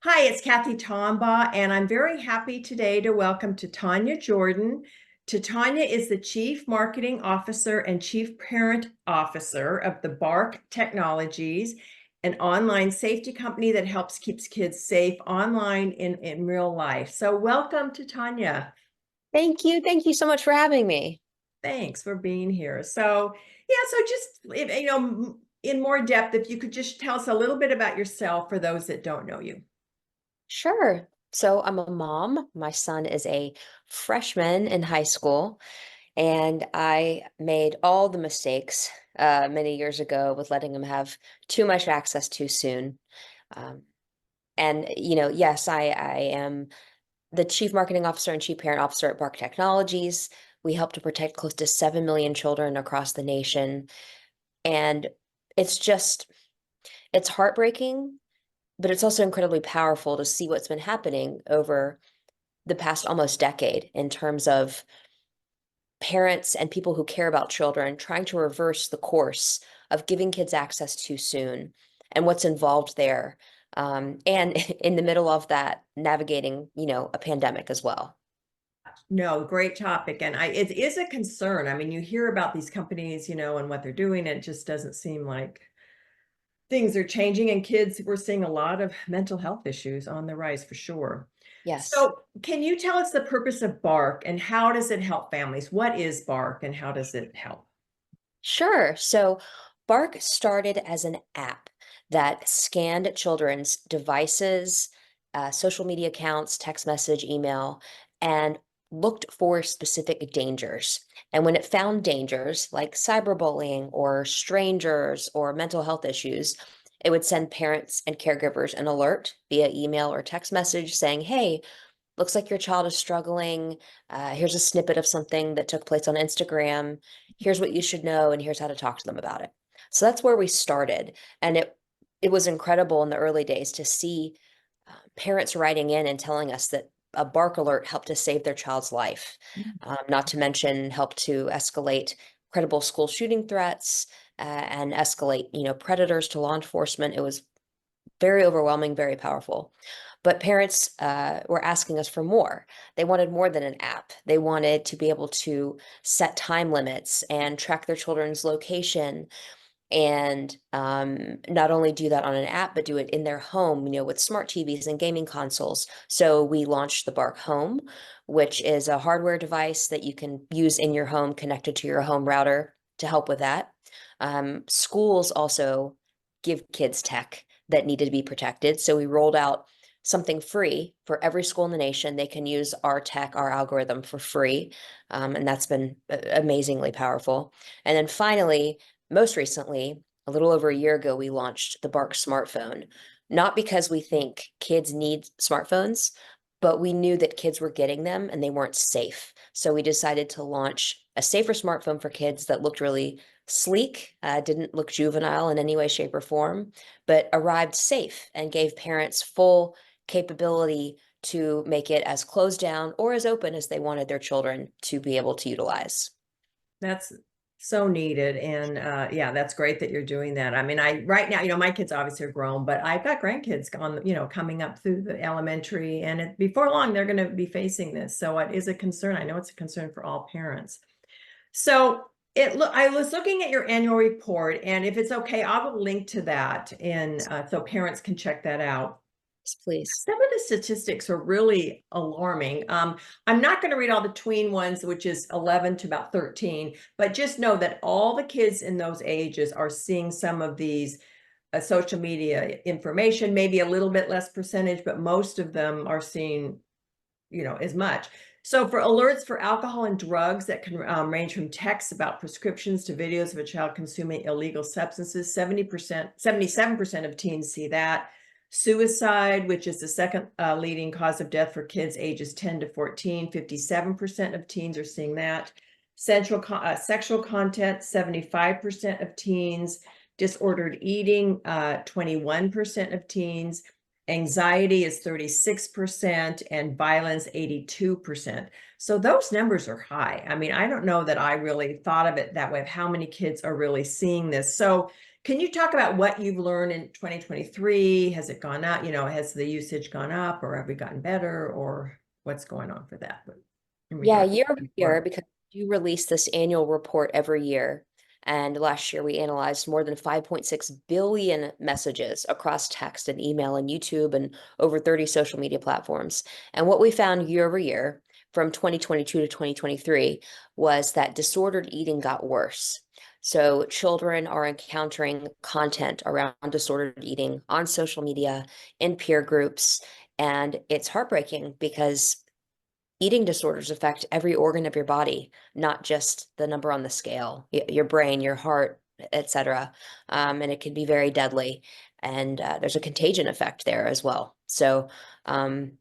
Hi, it's Kathy Tombaugh, and I'm very happy today to welcome Titania Jordan. Titania is the Chief Marketing Officer and Chief Parent Officer of the Bark Technologies, an online safety company that helps keeps kids safe online in real life. So welcome, Titania. Thank you. Thank you so much for having me. Thanks for being here. So just in more depth, if you could just tell us a little bit about yourself for those that don't know you. Sure. So I'm a mom. My son is a freshman in high school, and I made all the mistakes many years ago with letting him have too much access too soon. Um, yes, I am the Chief Marketing Officer and Chief Parent Officer at Bark Technologies. We help to protect close to 7 million children across the nation. And it's just, it's heartbreaking, but it's also incredibly powerful to see what's been happening over the past almost decade in terms of parents and people who care about children trying to reverse the course of giving kids access too soon and what's involved there. And in the middle of that, navigating, a pandemic as well. No, great topic. And it is a concern. I mean, you hear about these companies, and what they're doing. It just doesn't seem like things are changing. And kids, we're seeing a lot of mental health issues on the rise for sure. Yes. So, can you tell us the purpose of Bark and how does it help families? What is Bark and how does it help? Sure. So Bark started as an app that scanned children's devices, social media accounts, text message, email, and looked for specific dangers. And when it found dangers like cyberbullying or strangers or mental health issues, it would send parents and caregivers an alert via email or text message saying, hey, looks like your child is struggling. Here's a snippet of something that took place on Instagram. Here's what you should know, and here's how to talk to them about it. So that's where we started, and it was incredible in the early days to see parents writing in and telling us that a bark alert helped to save their child's life. Not to mention help to escalate credible school shooting threats and escalate, predators to law enforcement. It was very overwhelming, very powerful. But parents were asking us for more. They wanted more than an app. They wanted to be able to set time limits and track their children's location and not only do that on an app, but do it in their home, with smart TVs and gaming consoles. So we launched the Bark Home, which is a hardware device that you can use in your home connected to your home router to help with that. Schools also give kids tech that needed to be protected. So we rolled out something free for every school in the nation. They can use our tech, our algorithm for free. And that's been amazingly powerful. And then finally, most recently, a little over a year ago, we launched the Bark smartphone, not because we think kids need smartphones, but we knew that kids were getting them and they weren't safe. So we decided to launch a safer smartphone for kids that looked really sleek, didn't look juvenile in any way, shape, or form, but arrived safe and gave parents full capability to make it as closed down or as open as they wanted their children to be able to utilize. That's so needed. And yeah, that's great that you're doing that. I mean, I right now, my kids obviously are grown, but I've got grandkids coming up through the elementary, and before long, they're going to be facing this. So it is a concern. I know it's a concern for all parents. So I was looking at your annual report, and if it's okay, I will link to that, and so parents can check that out. Yes, please. Some of the statistics are really alarming. I'm not going to read all the tween ones, which is 11 to about 13, but just know that all the kids in those ages are seeing some of these social media information, maybe a little bit less percentage, but most of them are seeing, as much. So for alerts for alcohol and drugs that can range from texts about prescriptions to videos of a child consuming illegal substances, 70%, 77% of teens see that. Suicide, which is the second leading cause of death for kids ages 10 to 14, 57% of teens are seeing that. Sexual content, 75% of teens. Disordered eating, 21% of teens. Anxiety is 36% and violence 82%. So those numbers are high. I mean, I don't know that I really thought of it that way, of how many kids are really seeing this. So Can you talk about what you've learned in 2023? Has it gone up? Has the usage gone up, or have we gotten better, or what's going on for that? But in Yeah, regard year over to year, because you release this annual report every year. And last year we analyzed more than 5.6 billion messages across text and email and YouTube and over 30 social media platforms. And what we found year over year from 2022 to 2023 was that disordered eating got worse. So children are encountering content around disordered eating on social media, in peer groups, and it's heartbreaking because eating disorders affect every organ of your body, not just the number on the scale, your brain, your heart, etc. And it can be very deadly. And there's a contagion effect there as well. So um,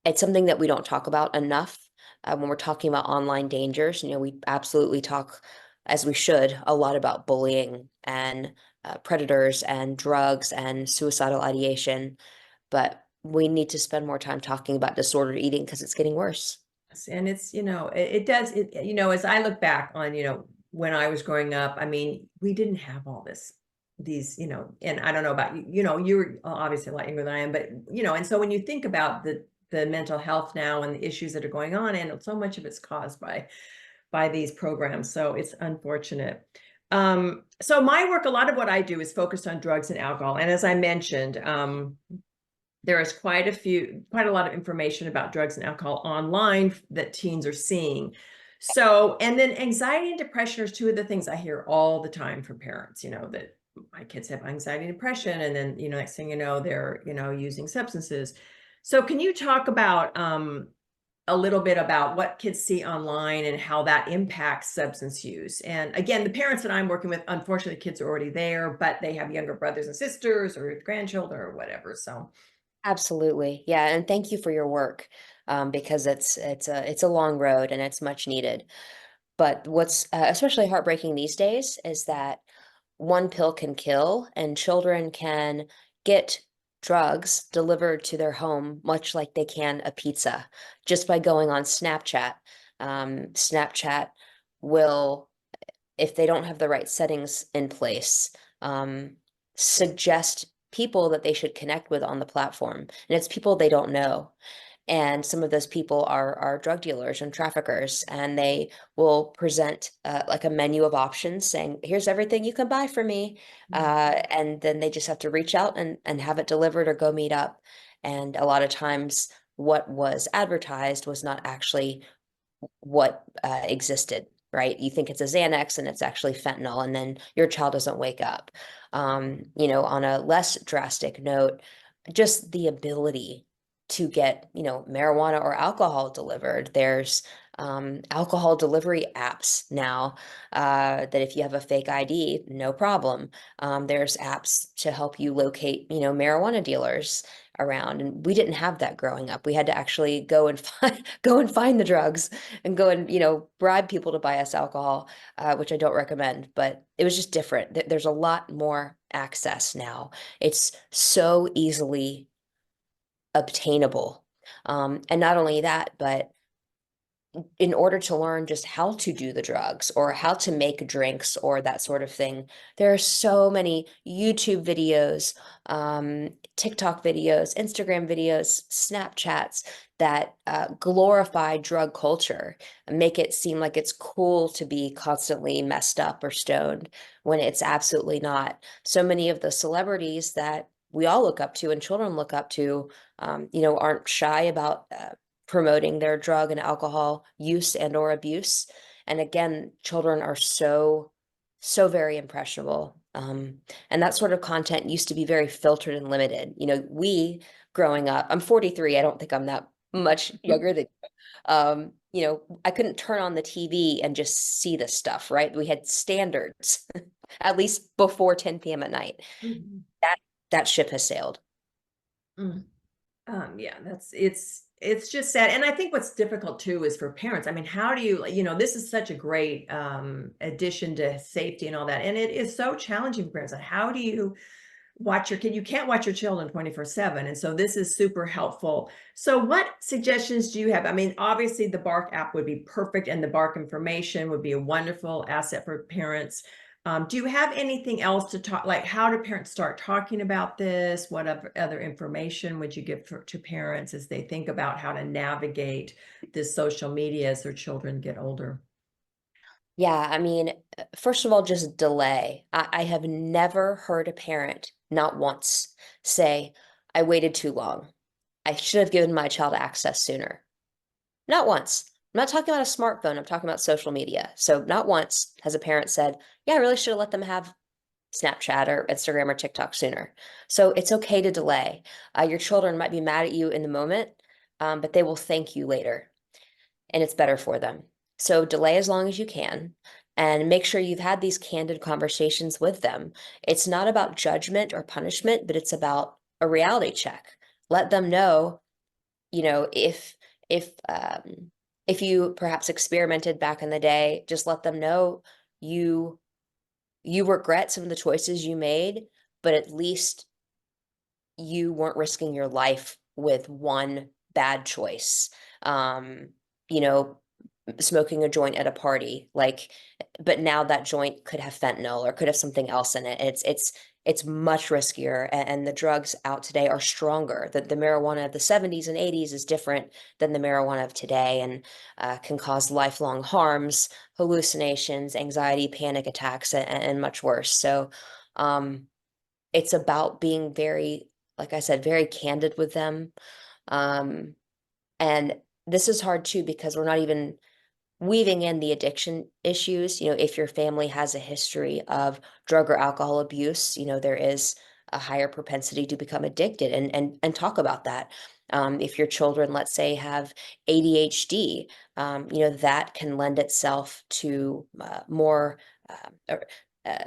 it's something that we don't talk about enough when we're talking about online dangers. We absolutely talk, as we should, a lot about bullying and predators and drugs and suicidal ideation. But we need to spend more time talking about disordered eating because it's getting worse. And it's, it does, as I look back on, when I was growing up, I mean, we didn't have all these, and I don't know about you, you were obviously a lot younger than I am, but, and so when you think about the mental health now and the issues that are going on, and so much of it's caused by these programs. So it's unfortunate. So my work, a lot of what I do is focused on drugs and alcohol. And as I mentioned, there is quite a lot of information about drugs and alcohol online that teens are seeing. So, and then anxiety and depression are two of the things I hear all the time from parents, that my kids have anxiety and depression. And then, next thing you know, they're, using substances. So can you talk about a little bit about what kids see online and how that impacts substance use? And again, the parents that I'm working with, unfortunately, kids are already there, but they have younger brothers and sisters or grandchildren or whatever. So Absolutely. Yeah, and thank you for your work because it's a long road and it's much needed. But what's especially heartbreaking these days is that one pill can kill, and children can get drugs delivered to their home, much like they can a pizza, just by going on Snapchat. Snapchat will, if they don't have the right settings in place, suggest people that they should connect with on the platform. And it's people they don't know. And some of those people are drug dealers and traffickers, and they will present like a menu of options saying, here's everything you can buy for me. And then they just have to reach out and have it delivered or go meet up. And a lot of times what was advertised was not actually what existed, right? You think it's a Xanax and it's actually fentanyl, and then your child doesn't wake up. On a less drastic note, just the ability to get, marijuana or alcohol delivered. There's alcohol delivery apps now that if you have a fake ID, no problem. There's apps to help you locate, marijuana dealers around, and we didn't have that growing up. We had to actually go and find the drugs and go and bribe people to buy us alcohol, which I don't recommend, but it was just different. There's a lot more access now. It's so easily obtainable. And not only that, but in order to learn just how to do the drugs or how to make drinks or that sort of thing, there are so many YouTube videos, TikTok videos, Instagram videos, Snapchats that glorify drug culture and make it seem like it's cool to be constantly messed up or stoned when it's absolutely not. So many of the celebrities that we all look up to and children look up to, aren't shy about promoting their drug and alcohol use and or abuse. And again, children are so very impressionable. And that sort of content used to be very filtered and limited. We growing up, I'm 43, I don't think I'm that much younger than I couldn't turn on the TV and just see this stuff, right? We had standards, at least before 10 p.m. at night. Mhm. That ship has sailed. Mm. Yeah, it's just sad. And I think what's difficult too is for parents. I mean, how do you, this is such a great addition to safety and all that. And it is so challenging for parents. Like, how do you watch your kid? You can't watch your children 24/7. And so this is super helpful. So what suggestions do you have? I mean, obviously the Bark app would be perfect, and the Bark information would be a wonderful asset for parents. Do you have anything else to talk, like how do parents start talking about this? What other information would you give to parents as they think about how to navigate this social media as their children get older? Yeah, I mean, first of all, just delay. I have never heard a parent, not once, say, I waited too long. I should have given my child access sooner. Not once. I'm not talking about a smartphone, I'm talking about social media. So not once has a parent said, yeah, I really should have let them have Snapchat or Instagram or TikTok sooner. So it's okay to delay. Your children might be mad at you in the moment, but they will thank you later, and it's better for them. So delay as long as you can and make sure you've had these candid conversations with them. It's not about judgment or punishment, but it's about a reality check. Let them know, you know, if you perhaps experimented back in the day, just let them know you you regret some of the choices you made, but at least you weren't risking your life with one bad choice. Um, you know, smoking a joint at a party, like, but now that joint could have fentanyl or could have something else in it. It's much riskier, and the drugs out today are stronger. The marijuana of the 70s and 80s is different than the marijuana of today, and can cause lifelong harms, hallucinations, anxiety, panic attacks, and much worse. So um, it's about being very, like I said, very candid with them. Um, and this is hard too because we're not even weaving in the addiction issues. If your family has a history of drug or alcohol abuse, there is a higher propensity to become addicted, and talk about that. If your children, let's say, have ADHD, that can lend itself to more uh,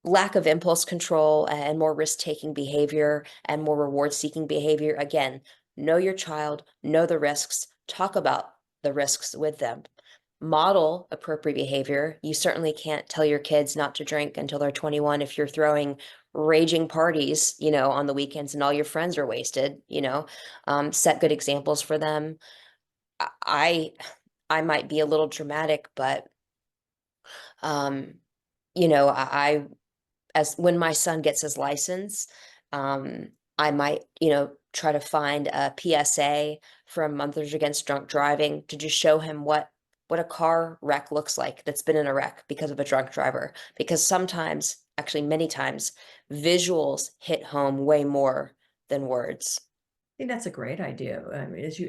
lack of impulse control and more risk-taking behavior and more reward-seeking behavior. Again, know your child, know the risks, talk about the risks with them. Model appropriate behavior. You certainly can't tell your kids not to drink until they're 21 if you're throwing raging parties, on the weekends and all your friends are wasted. Set good examples for them. I I might be a little dramatic, but um, I as when my son gets his license, I might, try to find a PSA from Mothers Against Drunk Driving to just show him what a car wreck looks like that's been in a wreck because of a drunk driver. Because sometimes, actually many times, visuals hit home way more than words. Think that's a great idea. I mean, as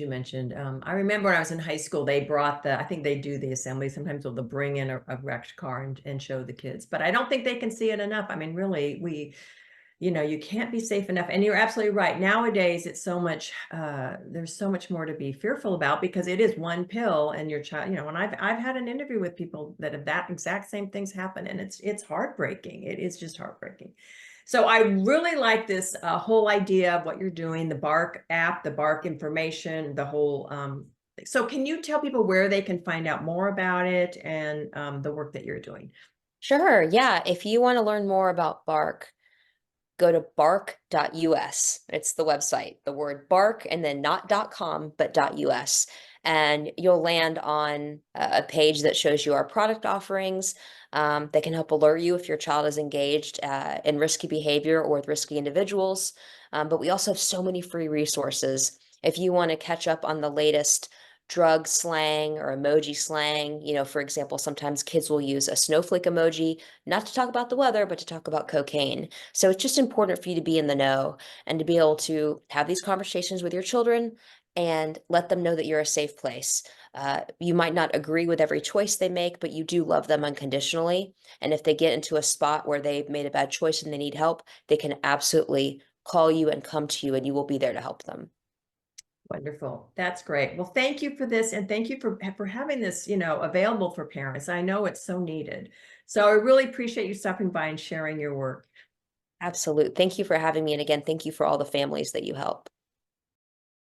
you mentioned, I remember when I was in high school, they brought I think they do the assembly. Sometimes they'll bring in a wrecked car and show the kids, but I don't think they can see it enough. I mean, really, you can't be safe enough. And you're absolutely right. Nowadays, it's so much, there's so much more to be fearful about because it is one pill and your child, and I've had an interview with people that have that exact same things happen, and it's heartbreaking. It is just heartbreaking. So I really like this whole idea of what you're doing, the Bark app, the Bark information, the whole, so can you tell people where they can find out more about it and the work that you're doing? Sure, yeah. If you want to learn more about Bark, go to bark.us. It's the website, the word bark, and then not .com, but .us. And you'll land on a page that shows you our product offerings. That can help alert you if your child is engaged in risky behavior or with risky individuals. But we also have so many free resources. If you want to catch up on the latest drug slang or emoji slang, for example, sometimes kids will use a snowflake emoji, not to talk about the weather, but to talk about cocaine. So it's just important for you to be in the know and to be able to have these conversations with your children and let them know that you're a safe place. You might not agree with every choice they make, but you do love them unconditionally. And if they get into a spot where they've made a bad choice and they need help, they can absolutely call you and come to you, and you will be there to help them. Wonderful. That's great. Well, thank you for this, and thank you for having this, available for parents. I know it's so needed. So I really appreciate you stopping by and sharing your work. Absolute. Thank you for having me. And again, thank you for all the families that you help.